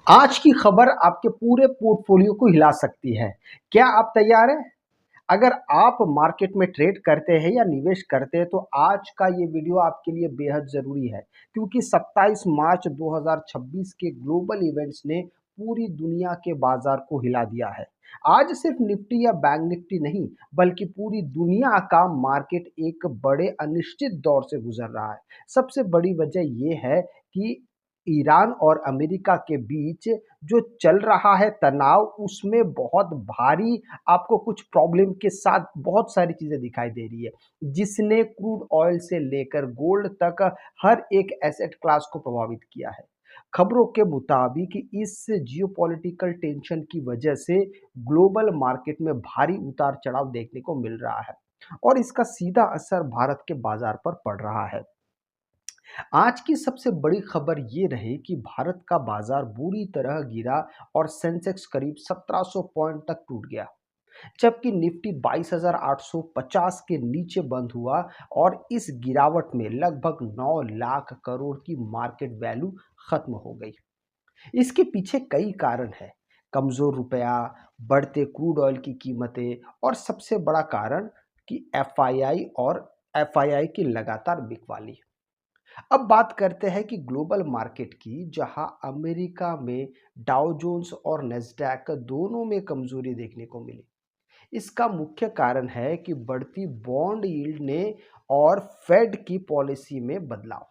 आज की खबर आपके पूरे पोर्टफोलियो को हिला सकती है। क्या आप तैयार हैं? अगर आप मार्केट में ट्रेड करते हैं या निवेश करते हैं तो आज का ये वीडियो आपके लिए बेहद ज़रूरी है, क्योंकि 27 मार्च 2026 के ग्लोबल इवेंट्स ने पूरी दुनिया के बाजार को हिला दिया है। आज सिर्फ निफ्टी या बैंक निफ्टी नहीं, बल्कि पूरी दुनिया का मार्केट एक बड़े अनिश्चित दौर से गुजर रहा है। सबसे बड़ी वजह ये है कि ईरान और अमेरिका के बीच जो चल रहा है तनाव, उसमें बहुत भारी आपको कुछ प्रॉब्लम के साथ बहुत सारी चीज़ें दिखाई दे रही है, जिसने क्रूड ऑयल से लेकर गोल्ड तक हर एक एसेट क्लास को प्रभावित किया है। खबरों के मुताबिक इस जियोपॉलिटिकल टेंशन की वजह से ग्लोबल मार्केट में भारी उतार चढ़ाव देखने को मिल रहा है और इसका सीधा असर भारत के बाजार पर पड़ रहा है। आज की सबसे बड़ी खबर ये रही कि भारत का बाजार बुरी तरह गिरा और सेंसेक्स करीब 1700 पॉइंट तक टूट गया, जबकि निफ्टी 22,850 के नीचे बंद हुआ और इस गिरावट में लगभग 9 लाख करोड़ की मार्केट वैल्यू खत्म हो गई। इसके पीछे कई कारण हैं। कमजोर रुपया, बढ़ते क्रूड ऑयल की कीमतें और सबसे बड़ा कारण कि एफआईआई की लगातार बिकवाली। अब बात करते हैं कि ग्लोबल मार्केट की, जहां अमेरिका में डाउ जोन्स और नेस्डैक दोनों में कमजोरी देखने को मिली। इसका मुख्य कारण है कि बढ़ती बॉन्ड यील्ड ने और फेड की पॉलिसी में बदलाव।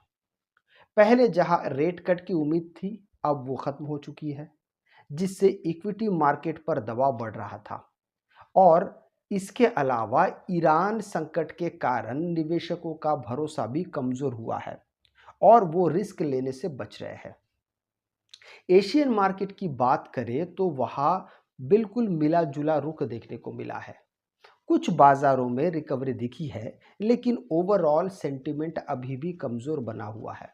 पहले जहां रेट कट की उम्मीद थी, अब वो खत्म हो चुकी है, जिससे इक्विटी मार्केट पर दबाव बढ़ रहा था। और इसके अलावा ईरान संकट के कारण निवेशकों का भरोसा भी कमजोर हुआ है और वो रिस्क लेने से बच रहे हैं। एशियन मार्केट की बात करें तो वहां बिल्कुल मिला जुला रुख देखने को मिला है। कुछ बाजारों में रिकवरी दिखी है, लेकिन ओवरऑल सेंटिमेंट अभी भी कमजोर बना हुआ है।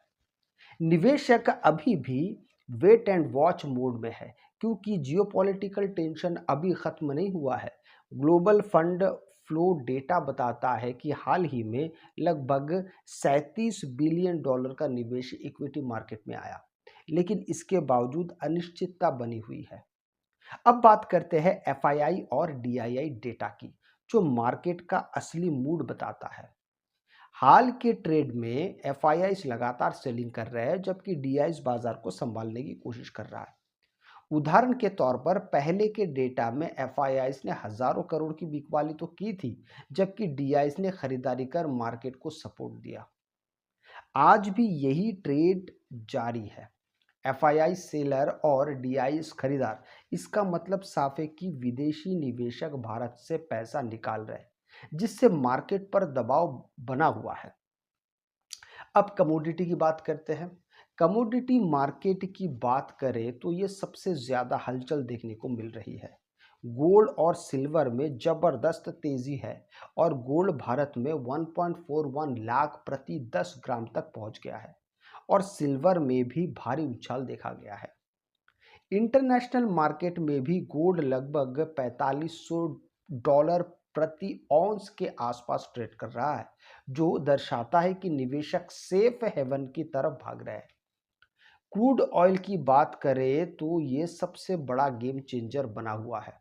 निवेशक अभी भी वेट एंड वॉच मोड में है, क्योंकि जियोपॉलिटिकल टेंशन अभी खत्म नहीं हुआ है। ग्लोबल फंड फ्लो डेटा बताता है कि हाल ही में लगभग 37 बिलियन डॉलर का निवेश इक्विटी मार्केट में आया, लेकिन इसके बावजूद अनिश्चितता बनी हुई है। अब बात करते हैं एफआईआई और डीआईआई डेटा की, जो मार्केट का असली मूड बताता है। हाल के ट्रेड में एफआईआईस लगातार सेलिंग कर रहे हैं, जबकि डीआईस बाजार को संभालने की कोशिश कर रहा है। उदाहरण के तौर पर पहले के डेटा में एफआईआईस ने हजारों करोड़ की बिकवाली तो की थी, जबकि डीआईस ने खरीदारी कर मार्केट को सपोर्ट दिया। आज भी यही ट्रेड जारी है, एफआईआई सेलर और डीआईएस खरीदार। इसका मतलब साफ है कि विदेशी निवेशक भारत से पैसा निकाल रहे हैं, जिससे मार्केट पर दबाव बना हुआ है। अब कमोडिटी की बात करते हैं। कमोडिटी मार्केट की बात करें तो ये सबसे ज्यादा हलचल देखने को मिल रही है। गोल्ड और सिल्वर में जबरदस्त तेजी है और गोल्ड भारत में 1.41 लाख प्रति 10 ग्राम तक पहुंच गया है और सिल्वर में भी भारी उछाल देखा गया है। इंटरनेशनल मार्केट में भी गोल्ड लगभग 4500 डॉलर प्रति औंस के आसपास ट्रेड कर रहा है, जो दर्शाता है कि निवेशक सेफ हेवन की तरफ भाग रहे हैं। क्रूड ऑयल की बात करें तो ये सबसे बड़ा गेम चेंजर बना हुआ है।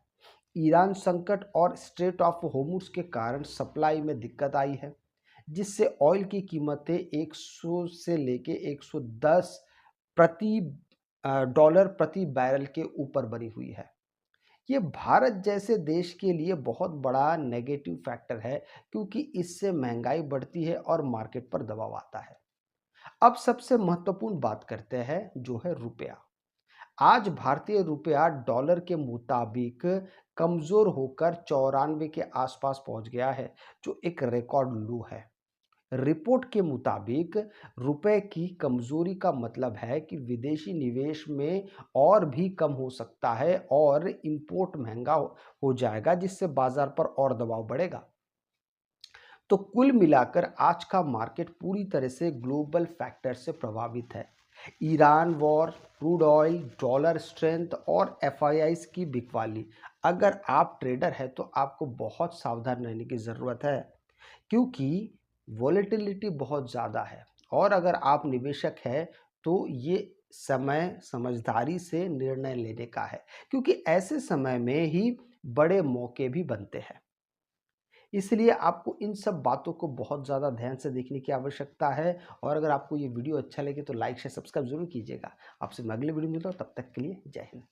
ईरान संकट और स्ट्रेट ऑफ होर्मुज के कारण सप्लाई में दिक्कत आई है, जिससे ऑयल की कीमतें 100 से लेके 110 प्रति डॉलर प्रति बैरल के ऊपर बनी हुई है। ये भारत जैसे देश के लिए बहुत बड़ा नेगेटिव फैक्टर है, क्योंकि इससे महंगाई बढ़ती है और मार्केट पर दबाव आता है। अब सबसे महत्वपूर्ण बात करते हैं, जो है रुपया। आज भारतीय रुपया डॉलर के मुताबिक कमजोर होकर 94 के आसपास पहुंच गया है, जो एक रिकॉर्ड लो है। रिपोर्ट के मुताबिक रुपए की कमजोरी का मतलब है कि विदेशी निवेश में और भी कम हो सकता है और इंपोर्ट महंगा हो जाएगा, जिससे बाजार पर और दबाव बढ़ेगा। तो कुल मिलाकर आज का मार्केट पूरी तरह से ग्लोबल फैक्टर से प्रभावित है। Iran war, crude oil, dollar strength और एफआईआईस की बिकवाली। अगर आप ट्रेडर हैं तो आपको बहुत सावधान रहने की ज़रूरत है, क्योंकि वॉलेटिलिटी बहुत ज़्यादा है। और अगर आप निवेशक हैं तो ये समय समझदारी से निर्णय लेने का है, क्योंकि ऐसे समय में ही बड़े मौके भी बनते हैं। इसलिए आपको इन सब बातों को बहुत ज़्यादा ध्यान से देखने की आवश्यकता है, और अगर आपको ये वीडियो अच्छा लगे तो लाइक शेयर सब्सक्राइब ज़रूर कीजिएगा। आपसे मैं अगले वीडियो में मिलता हूँ, तब तक के लिए जय हिंद।